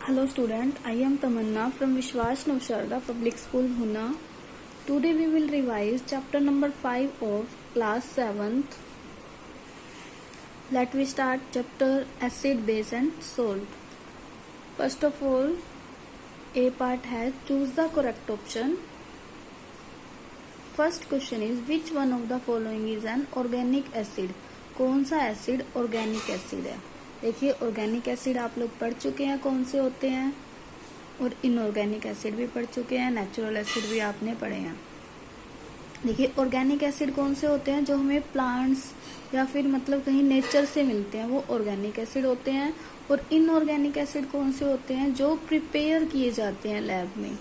Hello student, I am Tamanna from Vishwas Navsharda Public School Huna. Today we will revise chapter number 5 of class 7th. Let we start chapter acid, base and salt. First of all, A part has choose the correct option. First question is which one of the following is an organic acid? कौन सा acid organic acid है? देखिए organic acid आप लोग पढ़ चुके हैं कौन से होते हैं, और इनऑर्गेनिक एसिड भी पढ़ चुके हैं, नेचुरल एसिड भी आपने पढ़े हैं। देखिए ऑर्गेनिक एसिड कौन से होते हैं, जो हमें प्लांट्स या फिर मतलब कहीं नेचर से मिलते हैं, वो ऑर्गेनिक एसिड होते हैं। और इनऑर्गेनिक एसिड कौन से होते हैं, जो प्रिपेयर किए जाते हैं लैब में।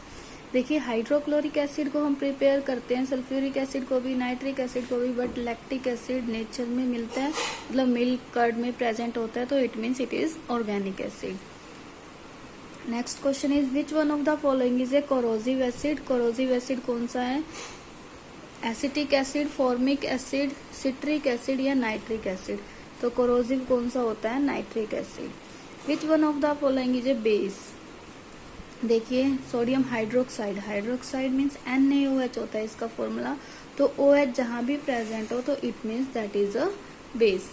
देखिए हाइड्रोक्लोरिक एसिड को हम प्रिपेयर करते हैं, सल्फ्यूरिक एसिड को भी, नाइट्रिक एसिड को भी, बट लैक्टिक एसिड नेचर में मिलता है, मतलब मिल्क कर्ड में प्रेजेंट होता है, तो it means it is organic acid. Next question is which one of the following is a corrosive acid? Corrosive acid कौन सा है? Acetic acid, formic acid, citric acid या नाइट्रिक एसिड? तो corrosive कौन सा होता है? Nitric acid. Which one of the following is a base? देखिए sodium hydroxide, hydroxide means NaOH होता है इसका फॉर्मूला, तो OH जहां भी प्रेजेंट हो तो it means that is a base.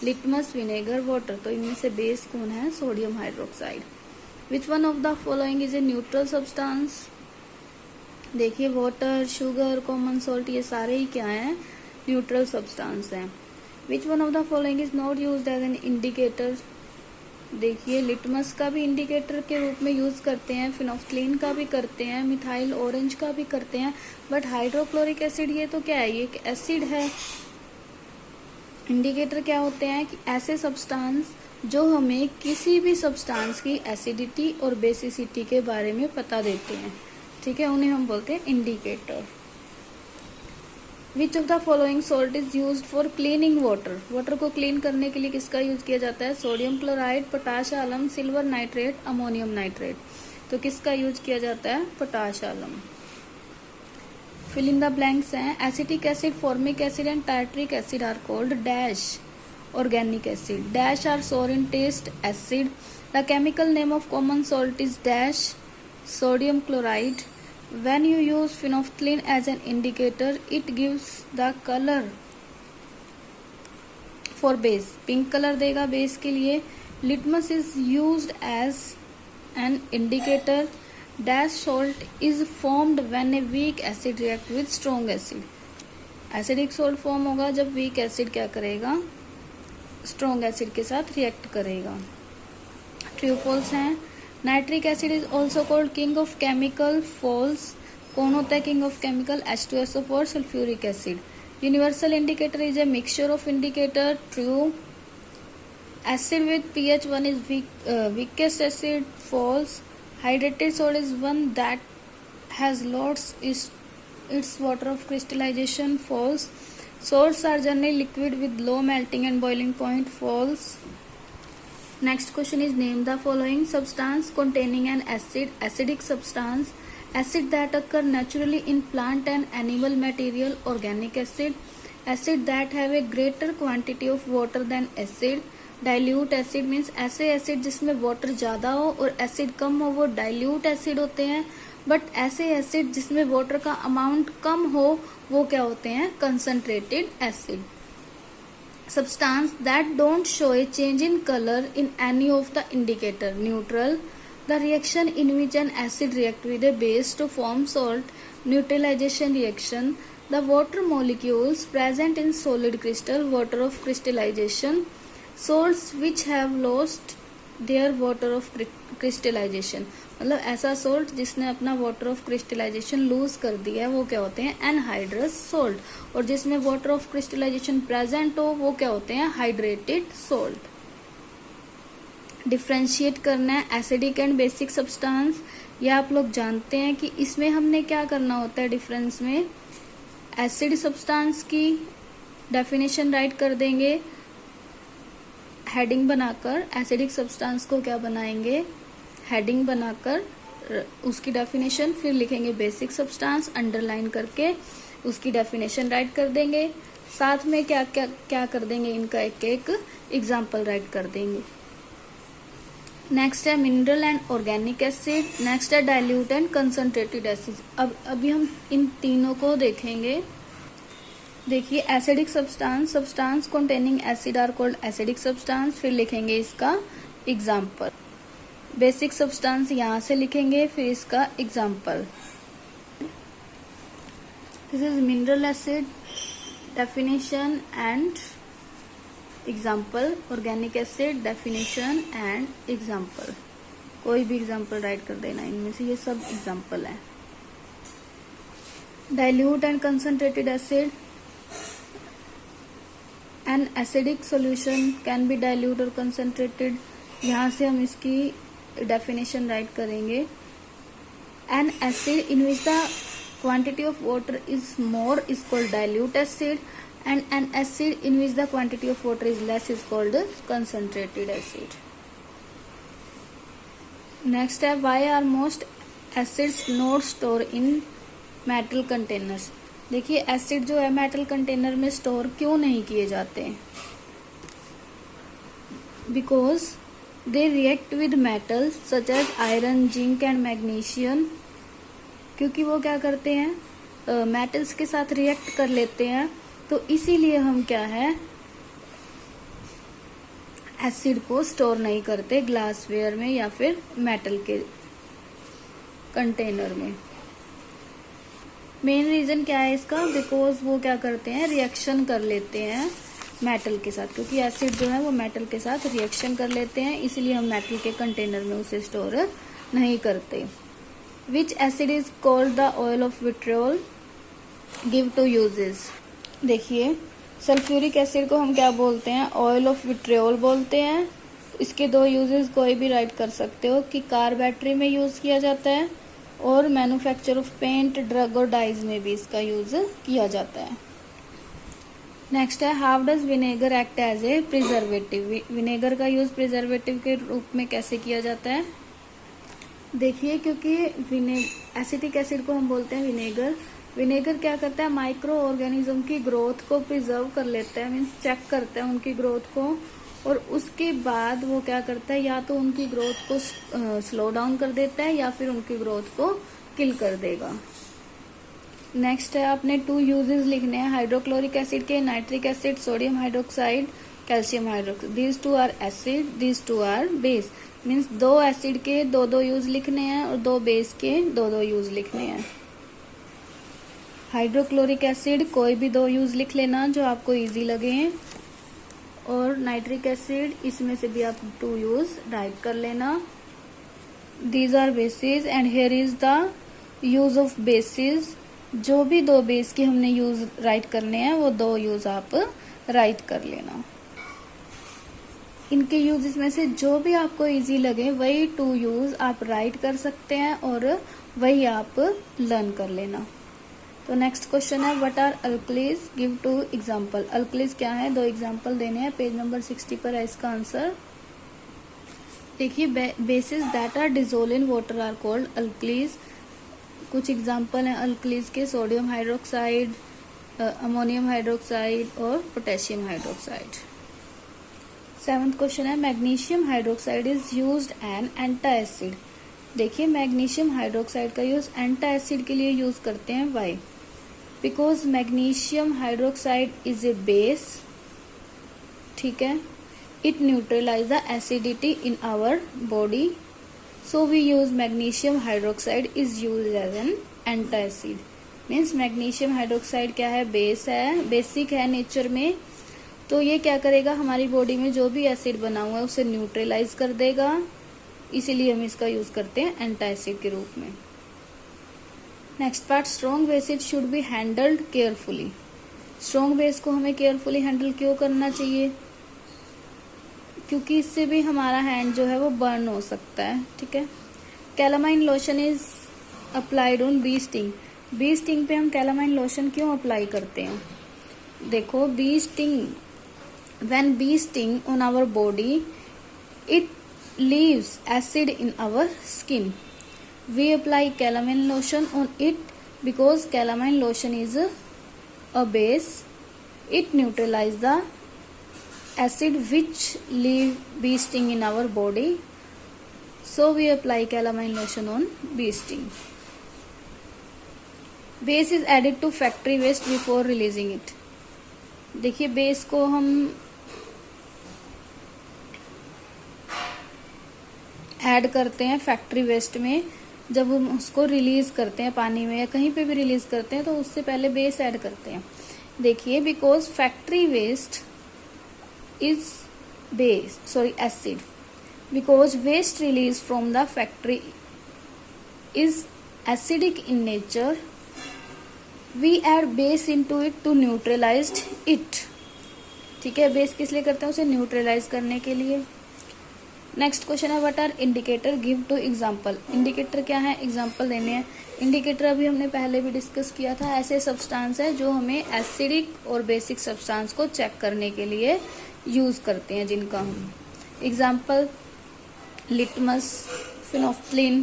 Litmus, vinegar, water, तो इनमें से बेस कौन है? Sodium hydroxide. Which one of the following is a neutral substance? देखिए वाटर, शुगर, कॉमन सॉल्ट, ये सारे ही क्या हैं? न्यूट्रल सब्सटेंस हैं। Which one of the following is not used as an indicator? देखिए लिटमस का भी इंडिकेटर के रूप में यूज करते हैं, फिनोफ्थलीन का भी करते हैं, मिथाइल ऑरेंज का भी करते हैं, बट हाइड्रोक्लोरिक एसिड ये तो क्या है, ये एक एसिड है। इंडिकेटर क्या होते हैं कि ऐसे सब्सटेंस जो हमें किसी भी सब्सटेंस की एसिडिटी और बेसिसिटी के बारे में पता देते हैं, ठीक है, उन्हें हम बोलते हैं indicator. Which of the following salt is used for cleaning water? Water को क्लीन करने के लिए किसका यूज किया जाता है? Sodium chloride, potash alum, silver nitrate, ammonium nitrate. तो किसका यूज किया जाता है? Potash alum. Fill in the blanks हैं। Acetic acid, formic acid and tartaric acid are called dash organic acid. Dash are sour in taste acid. The chemical name of common salt is dash sodium chloride. When you use phenolphthalein as an indicator, it gives the color for base. Pink color देगा base के लिए. Litmus is used as an indicator. Dash salt is formed when a weak acid react with strong acid. Acidic salt form होगा जब weak acid क्या करेगा? Strong acid के साथ react करेगा. True false है. Nitric acid is also called king of chemical, false. कौन होता है king of chemical? H2SO4, sulphuric acid. Universal indicator is a mixture of indicator, true. Acid with pH 1 is weakest acid, false. Hydrated salt is one that has lots its water of crystallisation, false. Salts are generally liquid with low melting and boiling point, false. Next question is name the following substance containing an acid, acidic substance, acid that occur naturally in plant and animal material, organic acid, acid that have a greater quantity of water than acid, dilute acid means ऐसे acid जिसमें water ज्यादा हो और acid कम हो वो dilute acid होते हैं, but ऐसे acid जिसमें water का amount कम हो वो क्या होते हैं? concentrated acid. Substance that don't show a change in color in any of the indicator, neutral. The reaction in which an acid react with a base to form salt, neutralization reaction. The water molecules present in solid crystal, water of crystallization. Salts which have lost their water of crystallization, मतलब ऐसा salt जिसने अपना water of crystallisation loose कर दिया है वो क्या होते हैं? Anhydrous salt. और जिसमें वाटर ऑफ क्रिस्टलाइजेशन प्रेजेंट हो वो क्या होते हैं? Hydrated salt. डिफ्रेंशिएट करना है एसिडिक एंड बेसिक सब्सटेंस, ये आप लोग जानते हैं कि इसमें हमने क्या करना होता है डिफरेंस में? एसिड सब्सटेंस की डेफिनेशन राइट कर देंगे हेडिंग बनाकर, एसिडिक सब्सटेंस को क्या बनाएंगे? हेडिंग बनाकर उसकी डेफिनेशन, फिर लिखेंगे बेसिक सब्सटेंस अंडरलाइन करके उसकी डेफिनेशन राइट कर देंगे, साथ में क्या क्या क्या कर देंगे? इनका एक एक एग्जाम्पल राइट कर देंगे। नेक्स्ट है mineral and organic acid, next है डाइल्यूट एंड कंसंट्रेटेड एसिड। अब अभी हम इन तीनों को देखेंगे। देखिए acidic substance, substance containing acid are called acidic substance. फिर लिखेंगे इसका एग्जाम्पल। बेसिक सब्सटेंस यहाँ से लिखेंगे, फिर इसका example. This is mineral acid, definition and example. Organic acid, definition and example. कोई भी एग्जाम्पल राइट कर देना इनमें से, ये सब एग्जाम्पल है। Dilute and concentrated acid, an acidic solution can be dilute और कंसंट्रेटेड। यहाँ से हम इसकी डेफिनेशन राइट करेंगे। N acid in which the quantity of water is more is called dilute acid, and an acid in which the quantity of water is less is called concentrated acid. Next है why are most acids not stored in metal containers। देखिए acid जो है metal container में store क्यों नहीं किए जाते हैं? Because they react with metals such as iron, zinc and magnesium। क्योंकि वो क्या करते हैं, मेटल्स के साथ रिएक्ट कर लेते हैं, तो इसीलिए हम क्या है एसिड को स्टोर नहीं करते ग्लासवेयर में या फिर मेटल के कंटेनर में। मेन रीजन क्या है इसका? बिकॉज वो क्या करते हैं, रिएक्शन कर लेते हैं मेटल के साथ, क्योंकि एसिड जो है वो मेटल के साथ रिएक्शन कर लेते हैं, इसीलिए हम मेटल के कंटेनर में उसे स्टोर नहीं करते। Which acid is called the oil of vitriol, give two uses. देखिए सल्फ्यूरिक एसिड को हम क्या बोलते हैं, ऑयल ऑफ विट्रियोल बोलते हैं। इसके दो यूजेस कोई भी राइट कर सकते हो कि कार बैटरी में यूज किया जाता है और मैन्युफैक्चर ऑफ पेंट, ड्रग और डाइज में भी इसका यूज किया जाता है। नेक्स्ट है how does vinegar act as a preservative. Vinegar का यूज प्रिजर्वेटिव के रूप में कैसे किया जाता है? देखिए क्योंकि एसिटिक एसिड को हम बोलते हैं विनेगर। विनेगर क्या करता है, माइक्रो ऑर्गेनिज्म की ग्रोथ को प्रिजर्व कर लेता है, मीन्स चेक करता है उनकी ग्रोथ को, और उसके बाद वो क्या करता है, या तो उनकी ग्रोथ को स्लो डाउन कर देता है या फिर उनकी ग्रोथ को किल कर देगा। नेक्स्ट है आपने 2 यूजेस लिखने हैं हाइड्रोक्लोरिक एसिड के, nitric acid, sodium hydroxide, calcium hydroxide. These 2 are acid, these 2 are base. Means 2 acid के 2 यूज लिखने हैं और 2 बेस के 2 यूज लिखने हैं। हाइड्रोक्लोरिक एसिड कोई भी 2 यूज लिख लेना जो आपको इजी लगे, और नाइट्रिक एसिड इसमें से भी आप 2 यूज राइट कर लेना। These are bases and here is the use of bases. जो भी 2 बेस के हमने यूज राइट करने हैं वो 2 यूज आप राइट कर लेना। इनके यूज में से जो भी आपको इजी लगे वही 2 यूज आप राइट कर सकते हैं और वही आप लर्न कर लेना। तो नेक्स्ट क्वेश्चन है what are alkalis, give 2 example. Alkalis क्या है, 2 एग्जांपल देने हैं। पेज नंबर 60 पर है इसका आंसर। देखिए bases that are dissolve in water are called alkalis. कुछ एग्जांपल हैं अल्कलीज के, सोडियम हाइड्रोक्साइड, अमोनियम हाइड्रोक्साइड और पोटेशियम हाइड्रोक्साइड। 7th क्वेश्चन है magnesium hydroxide is used an antacid. देखिए मैग्नीशियम हाइड्रोक्साइड का यूज एंटा एसिड के लिए use करते हैं। Why? Because magnesium hydroxide is a base, ठीक है, it neutralise the acidity in our body, so we use magnesium hydroxide is use as an antacid. Means magnesium hydroxide क्या है, base है, basic है nature में, तो ये क्या करेगा, हमारी बॉडी में जो भी एसिड बना हुआ है उसे न्यूट्रलाइज कर देगा, इसीलिए हम इसका यूज करते हैं एंटा एसिड के रूप में। Next part, strong bases should be handled carefully. Strong base को हमें केयरफुली हैंडल क्यों करना चाहिए? क्योंकि इससे भी हमारा हैंड जो है वो बर्न हो सकता है, ठीक है। Calamine lotion is applied on bee sting. Bee sting पे हम कैलामाइन लोशन क्यों अप्लाई करते हैं? देखो bee sting, when bee sting on our body it leaves acid in our skin. We apply calamine lotion on it because calamine lotion is a base. It neutralizes the acid which leave bee sting in our body. So we apply calamine lotion on bee sting. Base is added to factory waste before releasing it. देखिए base को हम add करते हैं factory waste में, जब हम उसको release करते हैं पानी में या कहीं पे भी रिलीज करते हैं तो उससे पहले बेस ऐड करते हैं. देखिए because factory waste is acid. Because waste released from the factory is acidic in nature, we add base into it to neutralize it. ठीक है, बेस किस लिए करते हैं? उसे न्यूट्रलाइज करने के लिए. नेक्स्ट क्वेश्चन है, what are indicator, give two example. Indicator क्या है? एग्जांपल देने हैं. इंडिकेटर अभी हमने पहले भी डिस्कस किया था. ऐसे सब्सटेंस है जो हमें एसिडिक और बेसिक सब्सटेंस को चेक करने के लिए यूज करते हैं, जिनका हम example litmus, phenolphthalein.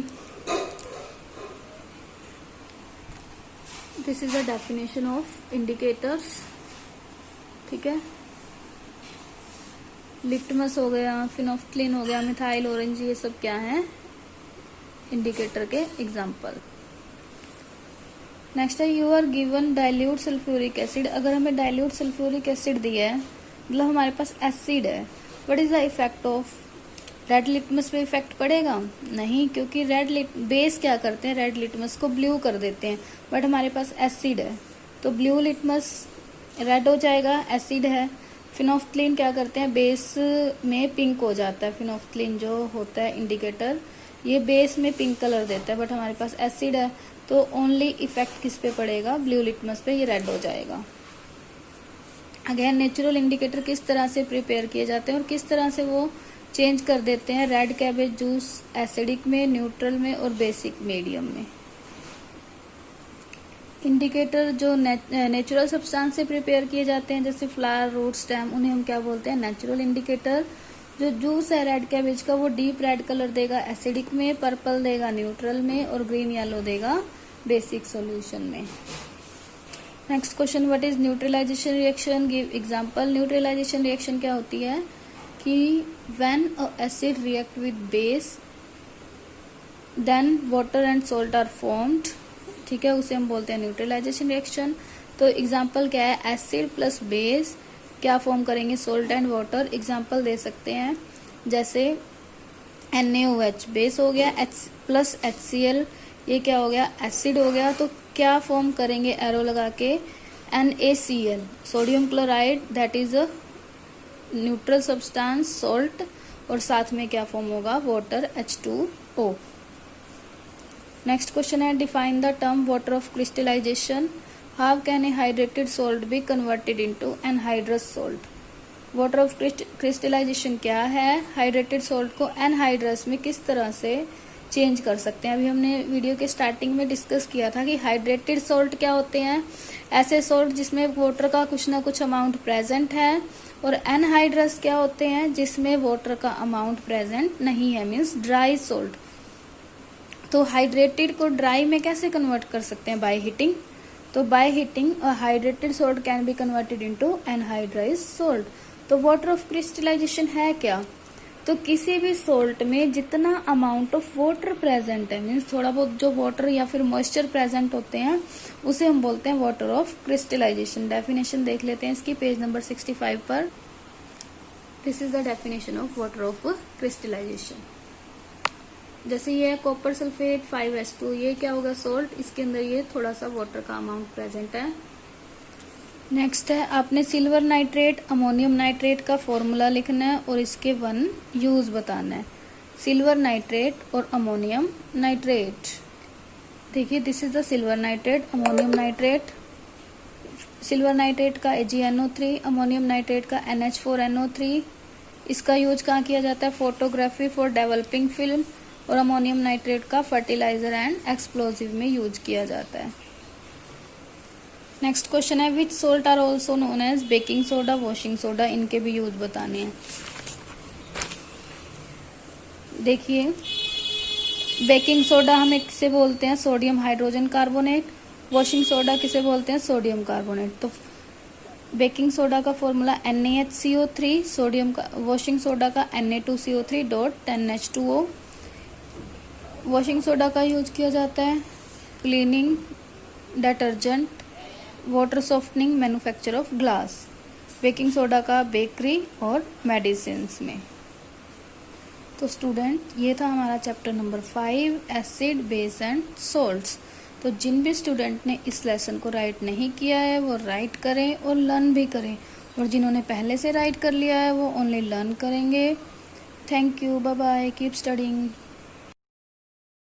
This is the definition of indicators. ठीक है, लिटमस हो गया, फिनोफ्थलीन हो गया, मिथाइल ऑरेंज, ये सब क्या है? इंडिकेटर के एग्जांपल. नेक्स्ट है, you are given dilute sulphuric acid. अगर हमें डाइल्यूट सल्फ्यूरिक एसिड दिया है, मतलब हमारे पास एसिड है, what is the effect of red litmus पे? इफेक्ट पड़ेगा नहीं, क्योंकि बेस क्या करते हैं? रेड लिटमस को ब्लू कर देते हैं. बट हमारे पास एसिड है तो ब्लू लिटमस रेड हो जाएगा, एसिड है. फिनोफ्थलीन क्या करते हैं? बेस में पिंक हो जाता है. फिनोफ्थलीन जो होता है इंडिकेटर, ये बेस में पिंक कलर देता है, बट हमारे पास एसिड है तो ओनली इफेक्ट किस पे पड़ेगा? ब्लू लिटमस पे, ये रेड हो जाएगा. अगेन नेचुरल इंडिकेटर किस तरह से प्रिपेयर किए जाते हैं और किस तरह से वो चेंज कर देते हैं रेड कैबेज जूस एसिडिक में, न्यूट्रल में और बेसिक मीडियम में. इंडिकेटर जो नेचुरल सब्सटेंस से प्रिपेयर किए जाते हैं, जैसे फ्लावर, रूट, स्टेम, उन्हें हम क्या बोलते हैं? Natural indicator. जो जूस है रेड कैबेज का, वो डीप रेड कलर देगा एसिडिक में, पर्पल देगा न्यूट्रल में और ग्रीन येलो देगा बेसिक सॉल्यूशन में. Next question, what is neutralisation reaction, give example. Neutralisation reaction क्या होती है कि when a acid react with base then water and salt are formed. ठीक है, उसे हम बोलते हैं न्यूट्रलाइजेशन रिएक्शन. तो एग्जांपल क्या है? एसिड प्लस बेस क्या फॉर्म करेंगे? Salt and water. एग्जांपल दे सकते हैं जैसे NaOH बेस हो गया, H प्लस HCl, ये क्या हो गया? एसिड हो गया. तो क्या फॉर्म करेंगे? एरो लगा के NaCl, sodium chloride, that is a neutral substance, salt, और साथ में क्या फॉर्म होगा? Water, H2O. नेक्स्ट क्वेश्चन है, define the term water of crystallisation. How can a hydrated salt be converted into anhydrous salt. Water of crystallisation क्या है? Hydrated salt को anhydrous में किस तरह से चेंज कर सकते हैं. अभी हमने वीडियो के स्टार्टिंग में डिस्कस किया था कि हाइड्रेटेड सॉल्ट क्या होते हैं? ऐसे सॉल्ट जिसमें वाटर का कुछ ना कुछ अमाउंट प्रेजेंट है. और एनहाइड्रस क्या होते हैं? जिसमें वाटर का अमाउंट प्रेजेंट नहीं है, मीन्स ड्राई सॉल्ट. तो हाइड्रेटेड को ड्राई में कैसे कन्वर्ट कर सकते हैं? By heating. तो by heating hydrated salt can be converted into anhydrous salt. तो वाटर ऑफ क्रिस्टलाइजेशन है क्या? तो किसी भी सॉल्ट में जितना अमाउंट ऑफ वाटर प्रेजेंट है, मीन्स थोड़ा बहुत जो वाटर या फिर मॉइस्चर प्रेजेंट होते हैं, उसे हम बोलते हैं वाटर ऑफ क्रिस्टलाइजेशन. डेफिनेशन देख लेते हैं इसकी पेज नंबर 65 पर. This is the definition of water of crystallisation. जैसे ये कॉपर सल्फेट 5H2, ये क्या होगा? सॉल्ट. इसके अंदर ये थोड़ा सा वाटर का अमाउंट प्रेजेंट है. नेक्स्ट है, आपने सिल्वर नाइट्रेट, अमोनियम नाइट्रेट का फॉर्मूला लिखना है और इसके 1 यूज बताना है. सिल्वर नाइट्रेट और अमोनियम नाइट्रेट. देखिए this is the silver nitrate, ammonium nitrate. Silver nitrate का AgNO3, अमोनियम नाइट्रेट का NH4NO3. इसका यूज कहाँ किया जाता है? Photography for developing film. और अमोनियम नाइट्रेट का फर्टिलाइजर एंड एक्सप्लोजिव में यूज किया जाता है. नेक्स्ट क्वेश्चन है, which salt are also known as baking soda, washing soda. इनके भी यूज बताने हैं. देखिए बेकिंग सोडा हमें किसे बोलते हैं? Sodium hydrogen carbonate. Washing soda किसे बोलते हैं? Sodium carbonate. तो बेकिंग सोडा का फॉर्मूला NaHCO3, सोडियम का, वॉशिंग सोडा का Na2CO3 dot 10H2O. Washing soda का यूज किया जाता है cleaning, detergent, water softening, manufacture of glass. Baking soda का बेकरी और मेडिसिन्स में। तो स्टूडेंट ये था हमारा chapter number 5 acid, base and salts. तो जिन भी स्टूडेंट ने इस लेसन को राइट नहीं किया है वो राइट करें और लर्न भी करें, और जिन्होंने पहले से राइट कर लिया है वो ओनली लर्न करेंगे। Thank you, bye bye, keep studying.